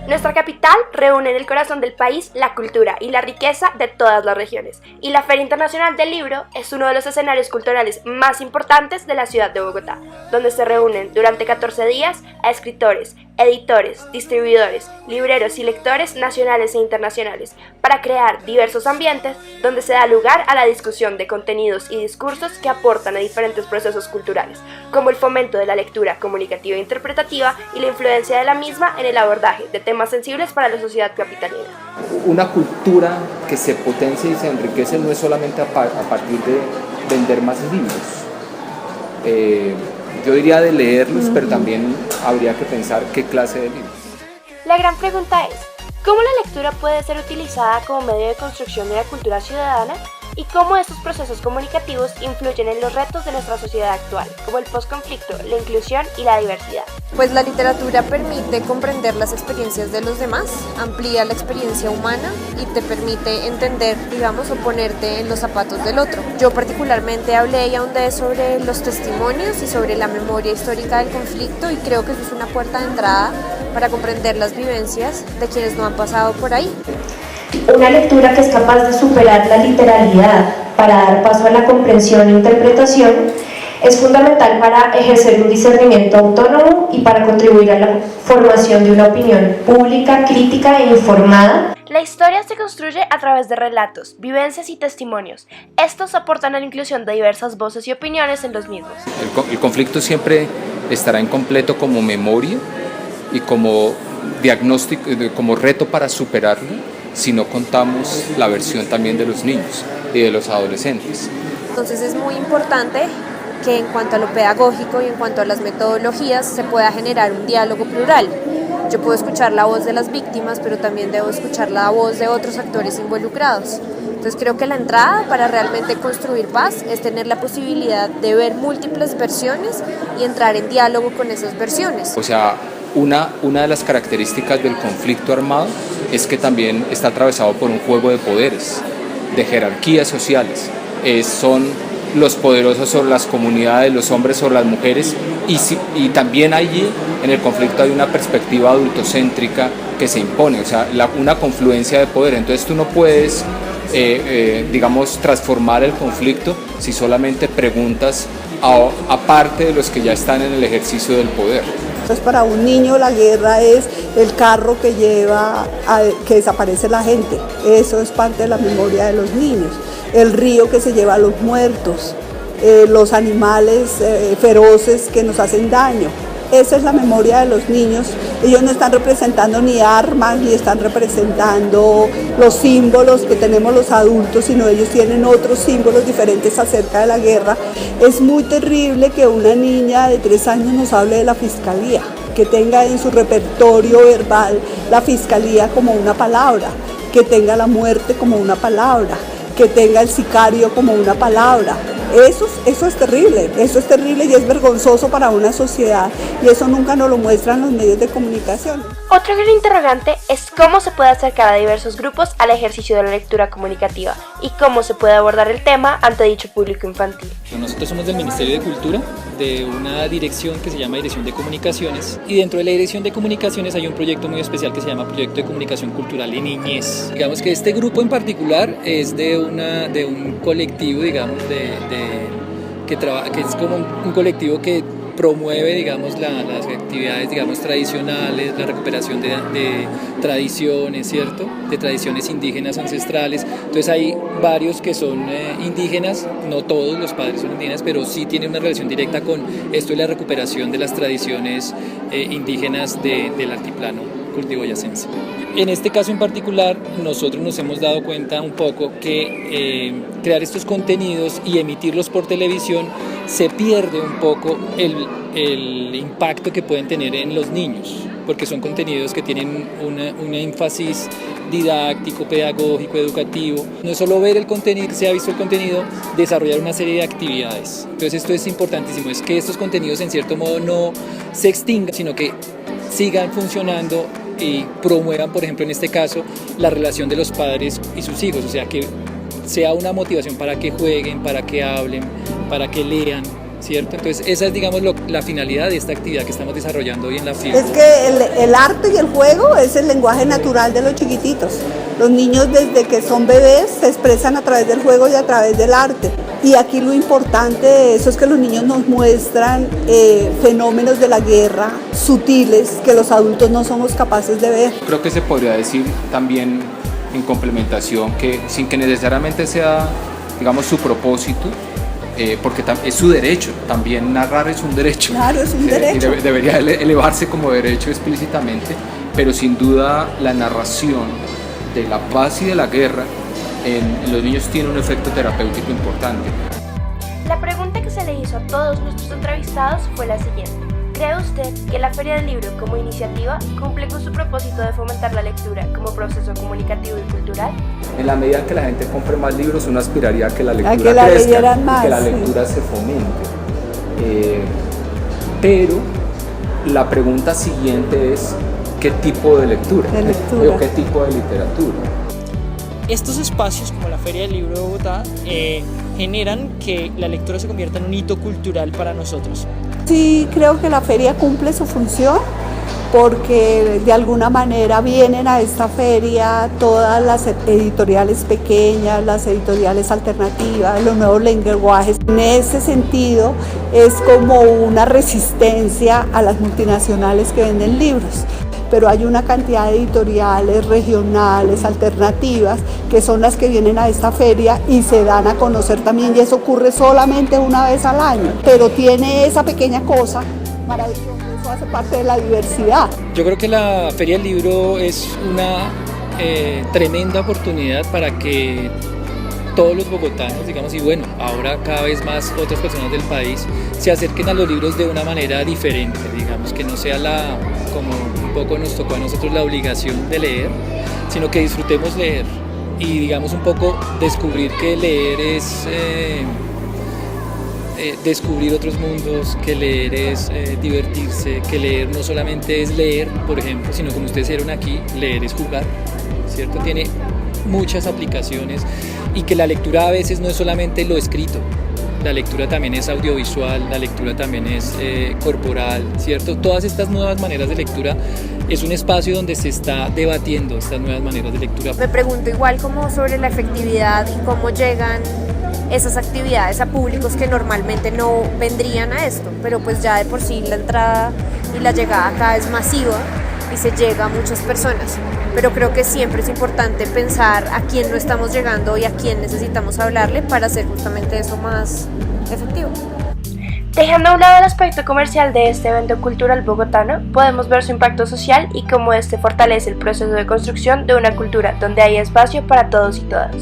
Nuestra capital reúne en el corazón del país la cultura y la riqueza de todas las regiones, y la Feria Internacional del Libro es uno de los escenarios culturales más importantes de la ciudad de Bogotá, donde se reúnen durante 14 días a escritores, editores, distribuidores, libreros y lectores nacionales e internacionales para crear diversos ambientes donde se da lugar a la discusión de contenidos y discursos que aportan a diferentes procesos culturales, como el fomento de la lectura comunicativa e interpretativa y la influencia de la misma en el abordaje de temas sensibles para la sociedad capitalina. Una cultura que se potencia y se enriquece no es solamente a partir de vender más libros. Yo diría de leerlos, pero también habría que pensar qué clase de libros. La gran pregunta es, ¿cómo la lectura puede ser utilizada como medio de construcción de la cultura ciudadana? ¿Y cómo estos procesos comunicativos influyen en los retos de nuestra sociedad actual, como el posconflicto, la inclusión y la diversidad? Pues la literatura permite comprender las experiencias de los demás, amplía la experiencia humana y te permite entender, digamos, o ponerte en los zapatos del otro. Yo particularmente hablé y ahondé sobre los testimonios y sobre la memoria histórica del conflicto, y creo que eso es una puerta de entrada para comprender las vivencias de quienes no han pasado por ahí. Una lectura que es capaz de superar la literalidad para dar paso a la comprensión e interpretación es fundamental para ejercer un discernimiento autónomo y para contribuir a la formación de una opinión pública, crítica e informada. La historia se construye a través de relatos, vivencias y testimonios. Estos aportan a la inclusión de diversas voces y opiniones en los mismos. El conflicto siempre estará incompleto como memoria y como diagnóstico, como reto para superarlo, si no contamos la versión también de los niños y de los adolescentes. Entonces es muy importante que en cuanto a lo pedagógico y en cuanto a las metodologías se pueda generar un diálogo plural. Yo puedo escuchar la voz de las víctimas, pero también debo escuchar la voz de otros actores involucrados. Entonces creo que la entrada para realmente construir paz es tener la posibilidad de ver múltiples versiones y entrar en diálogo con esas versiones. O sea, una de las características del conflicto armado es que también está atravesado por un juego de poderes, de jerarquías sociales. Son los poderosos sobre las comunidades, los hombres sobre las mujeres, y también allí en el conflicto hay una perspectiva adultocéntrica que se impone, o sea, una confluencia de poder. Entonces tú no puedes, digamos, transformar el conflicto si solamente preguntas a parte de los que ya están en el ejercicio del poder. Entonces para un niño la guerra es el carro que lleva que desaparece la gente, eso es parte de la memoria de los niños, el río que se lleva a los muertos, los animales feroces que nos hacen daño. Esa es la memoria de los niños. Ellos no están representando ni armas, ni están representando los símbolos que tenemos los adultos, sino ellos tienen otros símbolos diferentes acerca de la guerra. Es muy terrible que una niña de 3 años nos hable de la fiscalía, que tenga en su repertorio verbal la fiscalía como una palabra, que tenga la muerte como una palabra, que tenga el sicario como una palabra. Eso es terrible y es vergonzoso para una sociedad, y eso nunca nos lo muestran los medios de comunicación. Otro gran interrogante es cómo se puede acercar a diversos grupos al ejercicio de la lectura comunicativa y cómo se puede abordar el tema ante dicho público infantil. Nosotros somos del Ministerio de Cultura, de una dirección que se llama Dirección de Comunicaciones, y dentro de la Dirección de Comunicaciones hay un proyecto muy especial que se llama Proyecto de Comunicación Cultural y Niñez. Digamos que este grupo en particular es de un colectivo, digamos, que es como un colectivo que promueve, digamos, las actividades, digamos, tradicionales, la recuperación de tradiciones, ¿cierto? De tradiciones indígenas ancestrales. Entonces hay varios que son indígenas, no todos los padres son indígenas, pero sí tienen una relación directa con esto de la recuperación de las tradiciones indígenas del altiplano cultivo-boyacense. En este caso en particular, nosotros nos hemos dado cuenta un poco que crear estos contenidos y emitirlos por televisión se pierde un poco el impacto que pueden tener en los niños, porque son contenidos que tienen un énfasis didáctico, pedagógico, educativo. No es solo ver el contenido, se ha visto el contenido, desarrollar una serie de actividades. Entonces esto es importantísimo, es que estos contenidos en cierto modo no se extingan, sino que sigan funcionando y promuevan, por ejemplo, en este caso, la relación de los padres y sus hijos, o sea, que sea una motivación para que jueguen, para que hablen, para que lean, ¿cierto? Entonces esa es, digamos, la finalidad de esta actividad que estamos desarrollando hoy en la FIL. Es que el arte y el juego es el lenguaje natural de los chiquititos. Los niños desde que son bebés se expresan a través del juego y a través del arte. Y aquí lo importante de eso es que los niños nos muestran fenómenos de la guerra sutiles que los adultos no somos capaces de ver. Creo que se podría decir también en complementación que sin que necesariamente sea, digamos, su propósito, porque es su derecho, también narrar es un derecho. Claro, es un derecho. Y debería elevarse como derecho explícitamente, pero sin duda la narración de la paz y de la guerra en los niños tiene un efecto terapéutico importante. La pregunta que se le hizo a todos nuestros entrevistados fue la siguiente. ¿Cree usted que la Feria del Libro como iniciativa cumple con su propósito de fomentar la lectura como proceso comunicativo y cultural? En la medida que la gente compre más libros, uno aspiraría a que la lectura que la crezca, leyeran más, que la sí. lectura se fomente. Pero la pregunta siguiente es ¿qué tipo de lectura? ¿O qué tipo de literatura? Estos espacios como la Feria del Libro de Bogotá generan que la lectura se convierta en un hito cultural para nosotros. Sí, creo que la feria cumple su función porque de alguna manera vienen a esta feria todas las editoriales pequeñas, las editoriales alternativas, los nuevos lenguajes. En ese sentido es como una resistencia a las multinacionales que venden libros. Pero hay una cantidad de editoriales regionales, alternativas, que son las que vienen a esta feria y se dan a conocer también, y eso ocurre solamente una vez al año, pero tiene esa pequeña cosa maravillosa, eso hace parte de la diversidad. Yo creo que la Feria del Libro es una tremenda oportunidad para que todos los bogotanos, digamos, y bueno, ahora cada vez más otras personas del país se acerquen a los libros de una manera diferente, digamos, que no sea como un poco nos tocó a nosotros la obligación de leer, sino que disfrutemos leer y, digamos, un poco descubrir que leer es descubrir otros mundos, que leer es divertirse, que leer no solamente es leer, por ejemplo, sino como ustedes vieron aquí, leer es jugar, ¿cierto? Tiene muchas aplicaciones y que la lectura a veces no es solamente lo escrito, la lectura también es audiovisual, la lectura también es corporal, ¿cierto? Todas estas nuevas maneras de lectura es un espacio donde se está debatiendo estas nuevas maneras de lectura. Me pregunto igual como sobre la efectividad y cómo llegan esas actividades a públicos que normalmente no vendrían a esto, pero pues ya de por sí la entrada y la llegada acá es masiva y se llega a muchas personas, pero creo que siempre es importante pensar a quién no estamos llegando y a quién necesitamos hablarle para hacer justamente eso más efectivo. Dejando a un lado el aspecto comercial de este evento cultural bogotano, podemos ver su impacto social y cómo este fortalece el proceso de construcción de una cultura donde hay espacio para todos y todas.